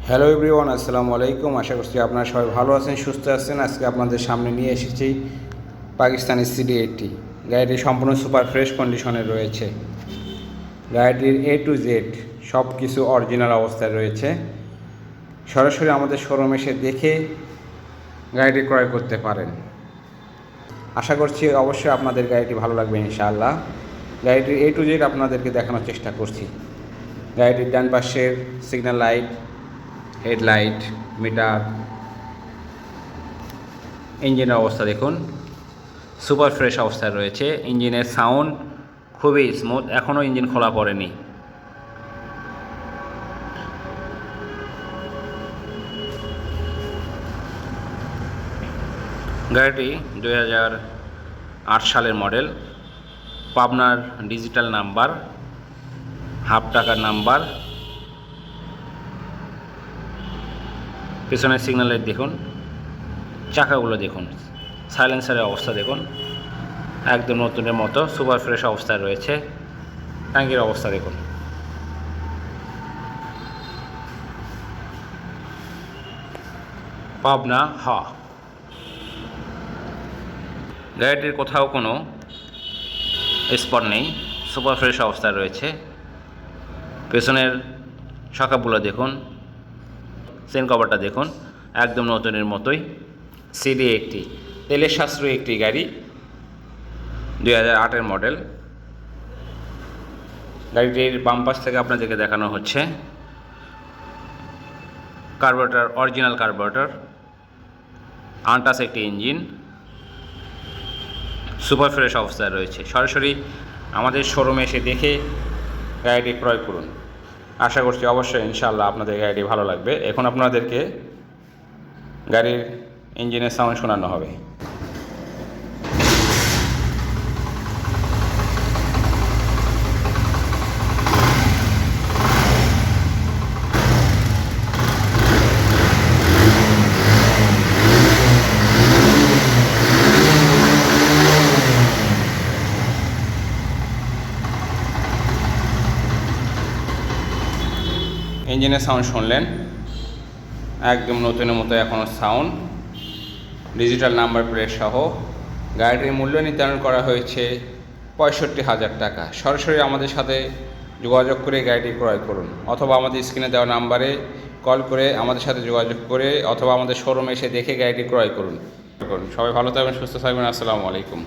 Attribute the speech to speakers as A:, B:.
A: Hello everyone, আসসালামু আলাইকুম। আশা করছি আপনারা সবাই ভালো আছেন, সুস্থ আছেন। আজকে আপনাদের সামনে নিয়ে এসেছি পাকিস্তানি CD80। গাড়িটি সম্পূর্ণ সুপার ফ্রেশ কন্ডিশনে রয়েছে। গাড়িটির A to Z সব কিছু অরিজিনাল অবস্থায় রয়েছে। সরাসরি আমাদের শোরুম এসে দেখে গাড়িটি ক্রয় করতে পারেন। আশা করছি অবশ্যই আপনাদের গাড়িটি ভালো লাগবে ইনশাআল্লাহ। গাড়িটির A to Z আপনাদেরকে দেখানোর চেষ্টা করছি। গাড়িটির ডান পাশের সিগন্যাল লাইট, হেডলাইট, মিটার, ইঞ্জিনের অবস্থা দেখুন, সুপার ফ্রেশ অবস্থায় রয়েছে। ইঞ্জিনের সাউন্ড খুবই স্মুথ, এখনও ইঞ্জিন খোলা পড়েনি। গাড়িটি 2008 সালের মডেল, পাবনার ডিজিটাল নাম্বার, হাফ টাকার নাম্বার। পেছনের সিগন্যাল লাইট দেখুন, চাকাগুলো দেখুন, সাইলেন্সারের অবস্থা দেখুন, একদম নতুনের মতো সুপার ফ্রেশ অবস্থায় রয়েছে। ট্যাঙ্কির অবস্থা দেখুন। পাবনা গাড়িটির কোথাও কোনো স্পট নেই, সুপার ফ্রেশ অবস্থায় রয়েছে। পেছনের শাখাগুলো দেখুন, চেন কভারটা দেখুন, একদম নতুনের মতোই। CD80 তেলের সাশ্রয়ী একটি গাড়ি, 2008-এর মডেল। গাড়িটির বাম পাশ থেকে আপনাদেরকে দেখানো হচ্ছে কার্বোরেটর, অরিজিনাল কার্বোরেটর, আনটাচ একটি ইঞ্জিন, সুপার ফ্রেশ অবস্থায় রয়েছে। সরাসরি আমাদের শোরুমে এসে দেখে গাড়িটি ক্রয় করুন। আশা করছি অবশ্যই ইনশাআল্লাহ আপনাদের গাড়িটি ভালো লাগবে। এখন আপনাদেরকে গাড়ির ইঞ্জিনের সাউন্ড শোনানো হবে। ইঞ্জিনের সাউন্ড শুনলেন, একদম নতুনের মতো এখনও সাউন্ড, ডিজিটাল নাম্বার প্লেট সহ। গাড়িটির মূল্য নির্ধারণ করা হয়েছে 65,000 টাকা। সরাসরি আমাদের সাথে যোগাযোগ করে গাড়িটি ক্রয় করুন, অথবা আমাদের স্ক্রিনে দেওয়া নাম্বারে কল করে আমাদের সাথে যোগাযোগ করে, অথবা আমাদের শোরুমে এসে দেখে গাড়িটি ক্রয় করুন। সবাই ভালো থাকবেন, সুস্থ থাকবেন। আসসালামু আলাইকুম।